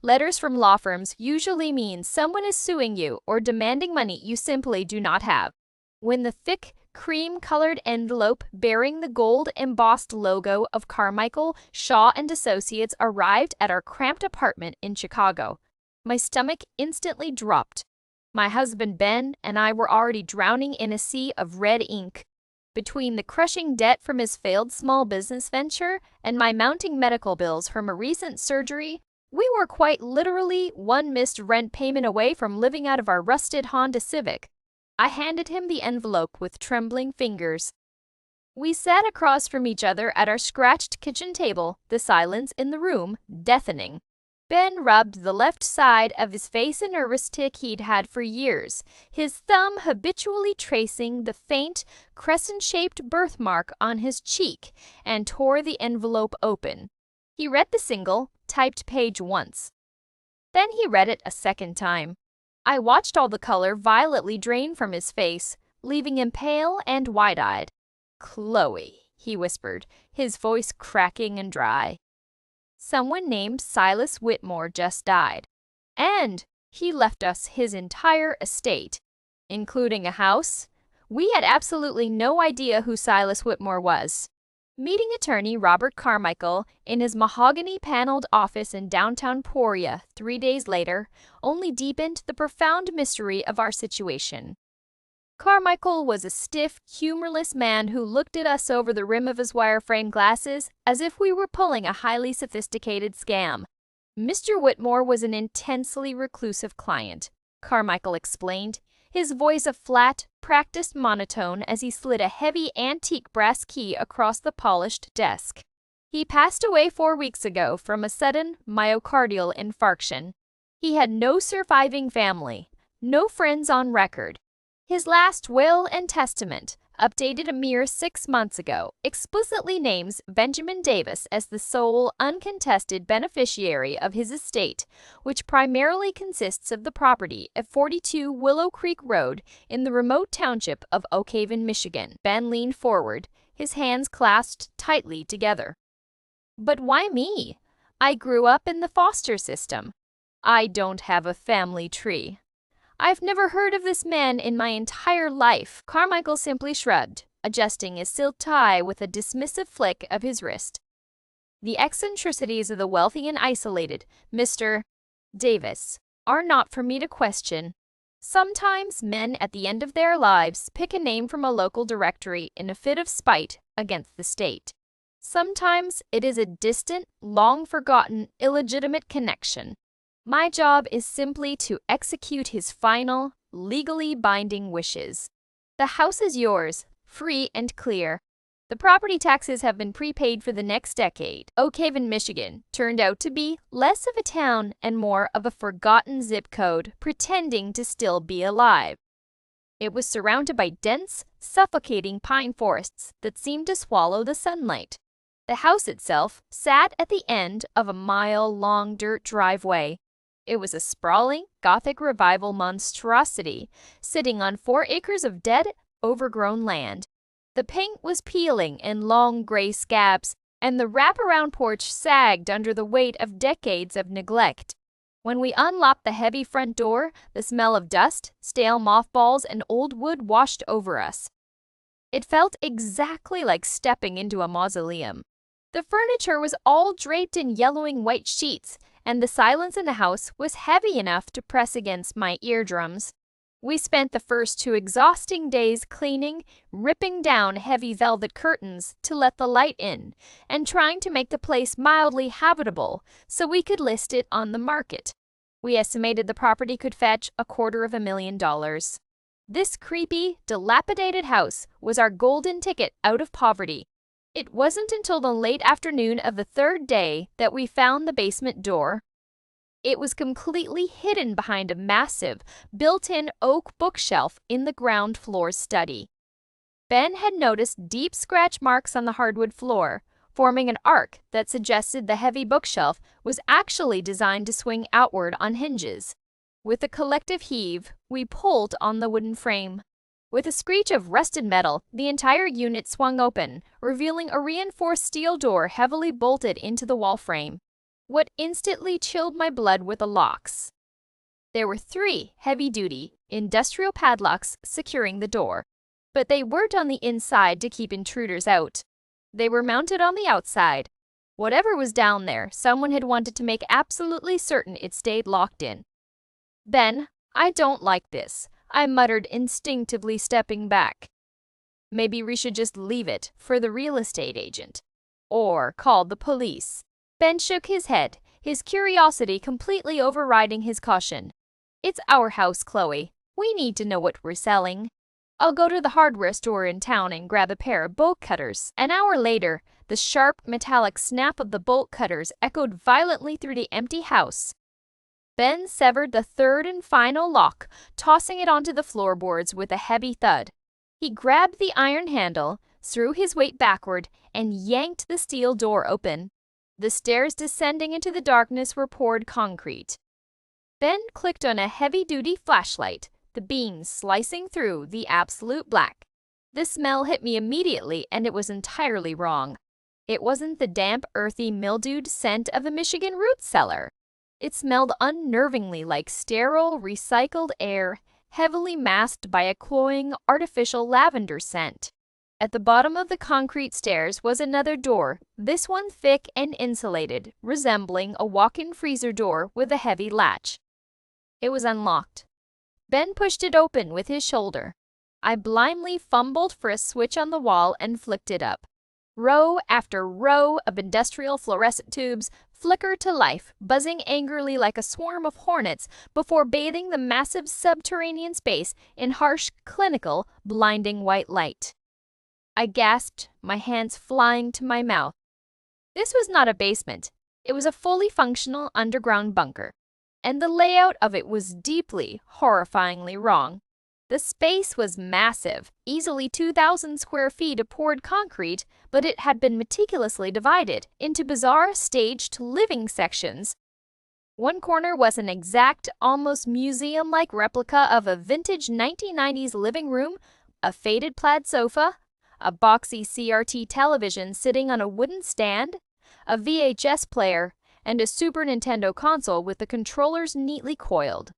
Letters from law firms usually mean someone is suing you or demanding money you simply do not have. When the thick, cream-colored envelope bearing the gold-embossed logo of Carmichael, Shaw and Associates arrived at our cramped apartment in Chicago, my stomach instantly dropped. My husband Ben and I were already drowning in a sea of red ink. Between the crushing debt from his failed small business venture and my mounting medical bills from a recent surgery, we were quite literally one missed rent payment away from living out of our rusted Honda Civic. I handed him the envelope with trembling fingers. We sat across from each other at our scratched kitchen table, the silence in the room deafening. Ben rubbed the left side of his face a nervous tic he'd had for years, his thumb habitually tracing the faint, crescent-shaped birthmark on his cheek, and tore the envelope open. He read the single, typed page once. Then he read it a second time. I watched all the color violently drain from his face, leaving him pale and wide-eyed. "Chloe," he whispered, his voice cracking and dry. "Someone named Silas Whitmore just died. And he left us his entire estate, including a house." We had absolutely no idea who Silas Whitmore was. Meeting attorney Robert Carmichael in his mahogany-paneled office in downtown Peoria 3 days later only deepened the profound mystery of our situation. Carmichael was a stiff, humorless man who looked at us over the rim of his wireframe glasses as if we were pulling a highly sophisticated scam. Mr. Whitmore was an intensely reclusive client, Carmichael explained, his voice a flat, practiced monotone as he slid a heavy antique brass key across the polished desk. He passed away 4 weeks ago from a sudden myocardial infarction. He had no surviving family, no friends on record. His last will and testament, updated a mere 6 months ago, explicitly names Benjamin Davis as the sole, uncontested beneficiary of his estate, which primarily consists of the property at 42 Willow Creek Road in the remote township of Oak Haven, Michigan. Ben leaned forward, his hands clasped tightly together. "But why me? I grew up in the foster system. I don't have a family tree. I've never heard of this man in my entire life." Carmichael simply shrugged, adjusting his silk tie with a dismissive flick of his wrist. "The eccentricities of the wealthy and isolated, Mr. Davis, are not for me to question. Sometimes men at the end of their lives pick a name from a local directory in a fit of spite against the state. Sometimes it is a distant, long-forgotten, illegitimate connection. My job is simply to execute his final, legally binding wishes. The house is yours, free and clear. The property taxes have been prepaid for the next decade." Oak Haven, Michigan turned out to be less of a town and more of a forgotten zip code pretending to still be alive. It was surrounded by dense, suffocating pine forests that seemed to swallow the sunlight. The house itself sat at the end of a mile-long dirt driveway. It was a sprawling, Gothic Revival monstrosity, sitting on 4 acres of dead, overgrown land. The paint was peeling in long gray scabs, and the wraparound porch sagged under the weight of decades of neglect. When we unlocked the heavy front door, the smell of dust, stale mothballs, and old wood washed over us. It felt exactly like stepping into a mausoleum. The furniture was all draped in yellowing white sheets, and the silence in the house was heavy enough to press against my eardrums. We spent the first 2 exhausting days cleaning, ripping down heavy velvet curtains to let the light in, and trying to make the place mildly habitable so we could list it on the market. We estimated the property could fetch $250,000. This creepy, dilapidated house was our golden ticket out of poverty. It wasn't until the late afternoon of the 3rd day that we found the basement door. It was completely hidden behind a massive, built-in oak bookshelf in the ground floor study. Ben had noticed deep scratch marks on the hardwood floor, forming an arc that suggested the heavy bookshelf was actually designed to swing outward on hinges. With a collective heave, we pulled on the wooden frame. With a screech of rusted metal, the entire unit swung open, revealing a reinforced steel door heavily bolted into the wall frame. what instantly chilled my blood were the locks. There were 3 heavy-duty, industrial padlocks securing the door, but they weren't on the inside to keep intruders out. They were mounted on the outside. Whatever was down there, someone had wanted to make absolutely certain it stayed locked in. "Ben, I don't like this," I muttered, instinctively stepping back. "Maybe we should just leave it for the real estate agent. Or call the police." Ben shook his head, his curiosity completely overriding his caution. "It's our house, Chloe. We need to know what we're selling. I'll go to the hardware store in town and grab a pair of bolt cutters." An hour later, the sharp, metallic snap of the bolt cutters echoed violently through the empty house. Ben severed the 3rd and final lock, tossing it onto the floorboards with a heavy thud. He grabbed the iron handle, threw his weight backward, and yanked the steel door open. The stairs descending into the darkness were poured concrete. Ben clicked on a heavy-duty flashlight, the beams slicing through the absolute black. The smell hit me immediately, and it was entirely wrong. It wasn't the damp, earthy, mildewed scent of a Michigan root cellar. It smelled unnervingly like sterile, recycled air, heavily masked by a cloying, artificial lavender scent. At the bottom of the concrete stairs was another door, this one thick and insulated, resembling a walk-in freezer door with a heavy latch. It was unlocked. Ben pushed it open with his shoulder. I blindly fumbled for a switch on the wall and flicked it up. Row after row of industrial fluorescent tubes flickered to life, buzzing angrily like a swarm of hornets before bathing the massive subterranean space in harsh, clinical, blinding white light. I gasped, my hands flying to my mouth. This was not a basement. It was a fully functional underground bunker, and the layout of it was deeply, horrifyingly wrong. The space was massive, easily 2,000 square feet of poured concrete, but it had been meticulously divided into bizarre staged living sections. One corner was an exact, almost museum-like replica of a vintage 1990s living room, a faded plaid sofa, a boxy CRT television sitting on a wooden stand, a VHS player, and a Super Nintendo console with the controllers neatly coiled.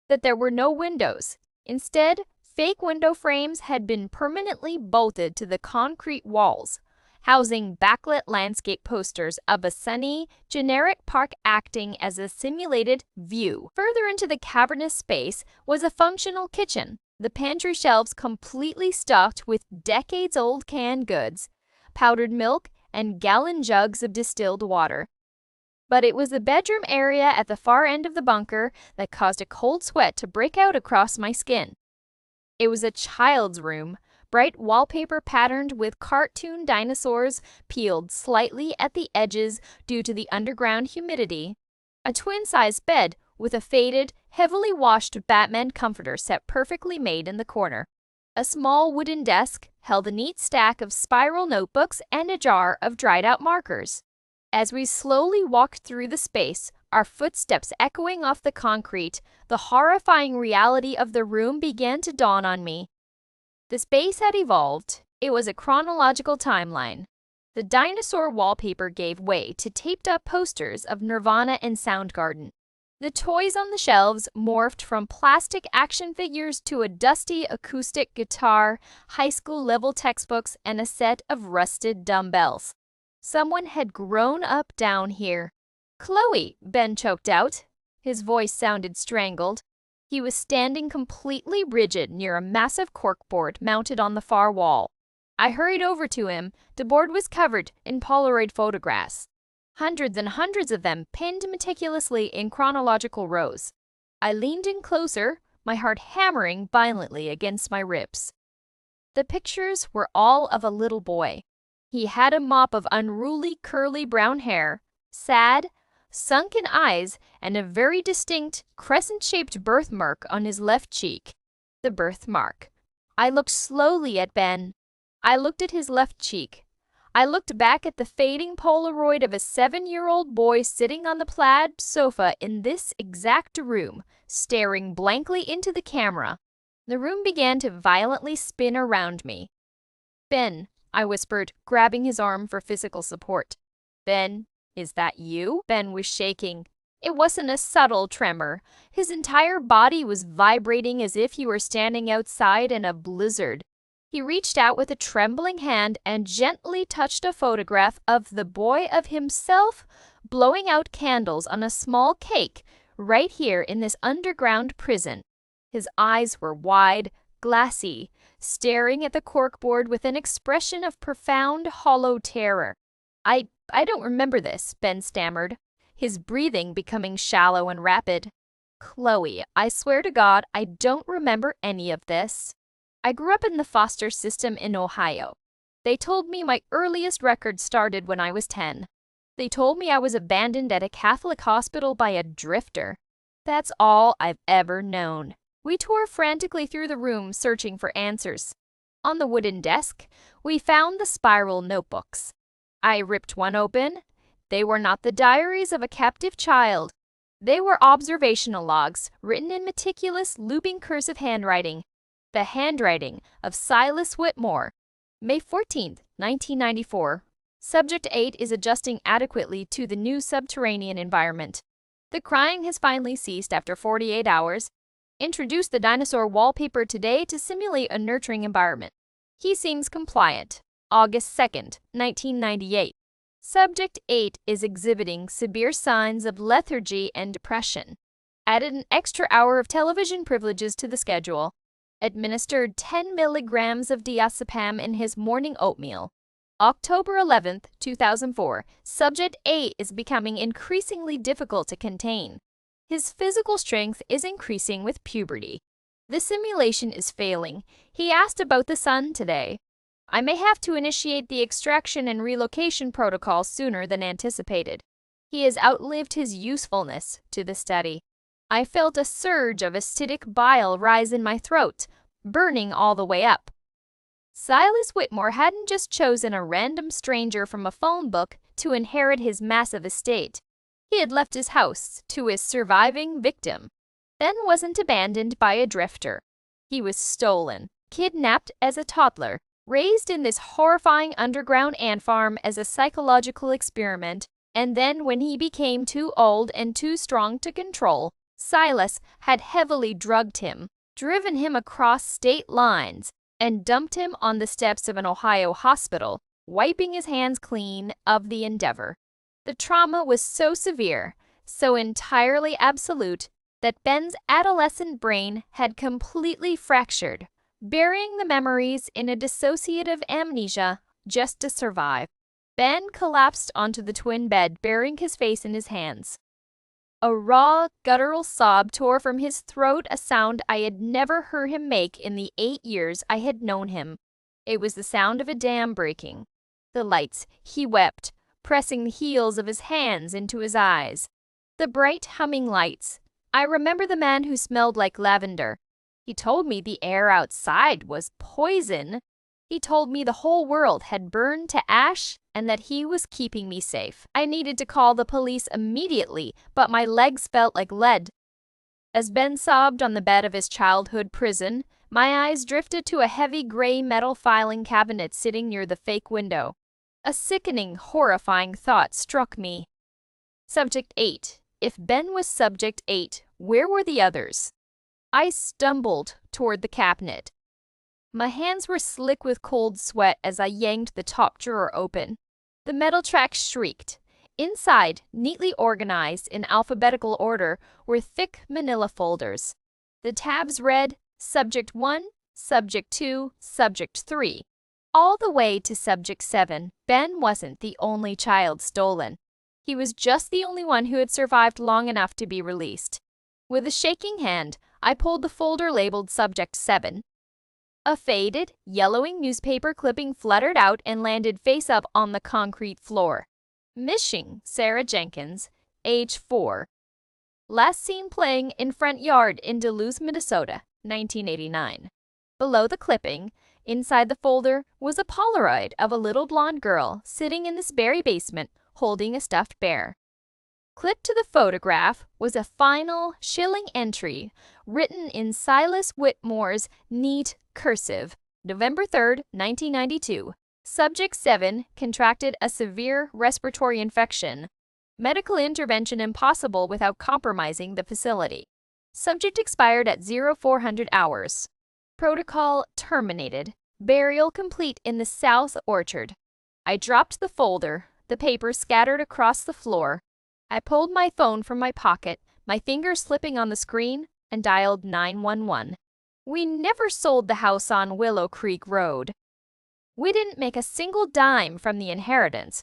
That there were no windows. Instead, fake window frames had been permanently bolted to the concrete walls, housing backlit landscape posters of a sunny, generic park acting as a simulated view. Further into the cavernous space was a functional kitchen, the pantry shelves completely stocked with decades-old canned goods, powdered milk, and gallon jugs of distilled water. But it was the bedroom area at the far end of the bunker that caused a cold sweat to break out across my skin. It was a child's room, bright wallpaper patterned with cartoon dinosaurs peeled slightly at the edges due to the underground humidity, a twin-size bed with a faded, heavily washed Batman comforter set perfectly made in the corner. A small wooden desk held a neat stack of spiral notebooks and a jar of dried-out markers. As we slowly walked through the space, our footsteps echoing off the concrete, the horrifying reality of the room began to dawn on me. The space had evolved. It was a chronological timeline. The dinosaur wallpaper gave way to taped-up posters of Nirvana and Soundgarden. The toys on the shelves morphed from plastic action figures to a dusty acoustic guitar, high school-level textbooks, and a set of rusted dumbbells. Someone had grown up down here. "Chloe," Ben choked out. His voice sounded strangled. He was standing completely rigid near a massive corkboard mounted on the far wall. I hurried over to him. The board was covered in Polaroid photographs. Hundreds and hundreds of them pinned meticulously in chronological rows. I leaned in closer, my heart hammering violently against my ribs. The pictures were all of a little boy. He had a mop of unruly curly brown hair, sad, sunken eyes, and a very distinct crescent-shaped birthmark on his left cheek. The birthmark. I looked slowly at Ben. I looked at his left cheek. I looked back at the fading Polaroid of a 7-year-old boy sitting on the plaid sofa in this exact room, staring blankly into the camera. The room began to violently spin around me. "Ben," I whispered, grabbing his arm for physical support. "Ben, Is that you? Ben was shaking. It wasn't a subtle tremor. His entire body was vibrating as if he were standing outside in a blizzard. He reached out with a trembling hand and gently touched a photograph of the boy of himself blowing out candles on a small cake right here in this underground prison. His eyes were wide, glassy, staring at the corkboard with an expression of profound, hollow terror. I don't remember this, Ben stammered, his breathing becoming shallow and rapid. Chloe, I swear to God, I don't remember any of this. I grew up in the foster system in Ohio. They told me my earliest record started when I was 10. They told me I was abandoned at a Catholic hospital by a drifter. That's all I've ever known. We tore frantically through the room searching for answers. On the wooden desk, we found the spiral notebooks. I ripped one open. They were not the diaries of a captive child. They were observational logs written in meticulous, looping cursive handwriting. The handwriting of Silas Whitmore. May 14, 1994. Subject 8 is adjusting adequately to the new subterranean environment. The crying has finally ceased after 48 hours. Introduce the dinosaur wallpaper today to simulate a nurturing environment. He seems compliant. August 2nd, 1998. Subject 8 is exhibiting severe signs of lethargy and depression. Added an extra hour of television privileges to the schedule. Administered 10 milligrams of diazepam in his morning oatmeal. October 11th, 2004. Subject 8 is becoming increasingly difficult to contain. His physical strength is increasing with puberty. The simulation is failing. He asked about the sun today. I may have to initiate the extraction and relocation protocol sooner than anticipated. He has outlived his usefulness to the study. I felt a surge of acidic bile rise in my throat, burning all the way up. Silas Whitmore hadn't just chosen a random stranger from a phone book to inherit his massive estate. He had left his house to his surviving victim. Ben wasn't abandoned by a drifter. He was stolen, kidnapped as a toddler, raised in this horrifying underground ant farm as a psychological experiment, and then when he became too old and too strong to control, Silas had heavily drugged him, driven him across state lines, and dumped him on the steps of an Ohio hospital, wiping his hands clean of the endeavor. The trauma was so severe, so entirely absolute, that Ben's adolescent brain had completely fractured, burying the memories in a dissociative amnesia just to survive. Ben collapsed onto the twin bed, burying his face in his hands. A raw, guttural sob tore from his throat, a sound I had never heard him make in the 8 years I had known him. It was the sound of a dam breaking. The lights, he wept, pressing the heels of his hands into his eyes. The bright, humming lights. I remember the man who smelled like lavender. He told me the air outside was poison. He told me the whole world had burned to ash and that he was keeping me safe. I needed to call the police immediately, but my legs felt like lead. As Ben sobbed on the bed of his childhood prison, my eyes drifted to a heavy gray metal filing cabinet sitting near the fake window. A sickening, horrifying thought struck me. Subject 8. If Ben was Subject 8, where were the others? I stumbled toward the cabinet. My hands were slick with cold sweat as I yanked the top drawer open. The metal track shrieked. Inside, neatly organized in alphabetical order, were thick manila folders. The tabs read Subject 1, Subject 2, Subject 3. All the way to Subject 7, Ben wasn't the only child stolen. He was just the only one who had survived long enough to be released. With a shaking hand, I pulled the folder labeled Subject 7. A faded, yellowing newspaper clipping fluttered out and landed face up on the concrete floor. Missing Sarah Jenkins, age 4. Last seen playing in front yard in Duluth, Minnesota, 1989. Below the clipping, inside the folder, was a Polaroid of a little blonde girl sitting in this berry basement holding a stuffed bear. Clipped to the photograph was a final, chilling entry written in Silas Whitmore's neat cursive. November 3, 1992. Subject 7 contracted a severe respiratory infection. Medical intervention impossible without compromising the facility. Subject expired at 0400 hours. Protocol terminated. Burial complete in the South Orchard. I dropped the folder, the paper scattered across the floor. I pulled my phone from my pocket, my fingers slipping on the screen, and dialed 911. We never sold the house on Willow Creek Road. We didn't make a single dime from the inheritance.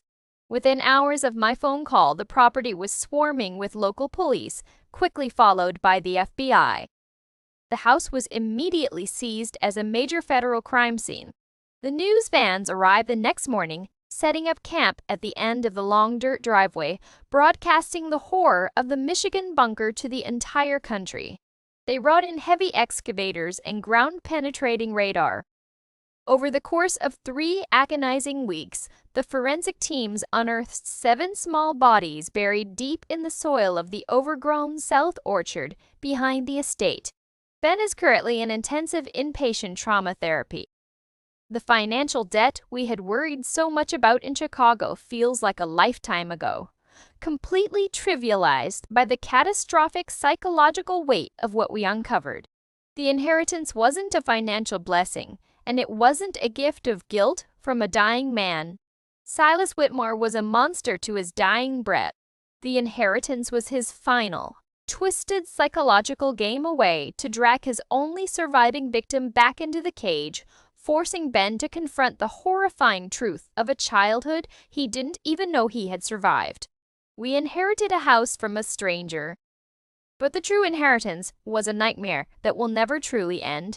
Within hours of my phone call, the property was swarming with local police, quickly followed by the FBI. The house was immediately seized as a major federal crime scene. The news vans arrived the next morning, setting up camp at the end of the long dirt driveway, broadcasting the horror of the Michigan bunker to the entire country. They brought in heavy excavators and ground-penetrating radar. Over the course of 3 agonizing weeks, the forensic teams unearthed 7 small bodies buried deep in the soil of the overgrown South Orchard behind the estate. Ben is currently in intensive inpatient trauma therapy. The financial debt we had worried so much about in Chicago feels like a lifetime ago, completely trivialized by the catastrophic psychological weight of what we uncovered. The inheritance wasn't a financial blessing, and it wasn't a gift of guilt from a dying man. Silas Whitmore was a monster to his dying breath. The inheritance was his final, twisted psychological game away to drag his only surviving victim back into the cage, forcing Ben to confront the horrifying truth of a childhood he didn't even know he had survived. We inherited a house from a stranger. But the true inheritance was a nightmare that will never truly end.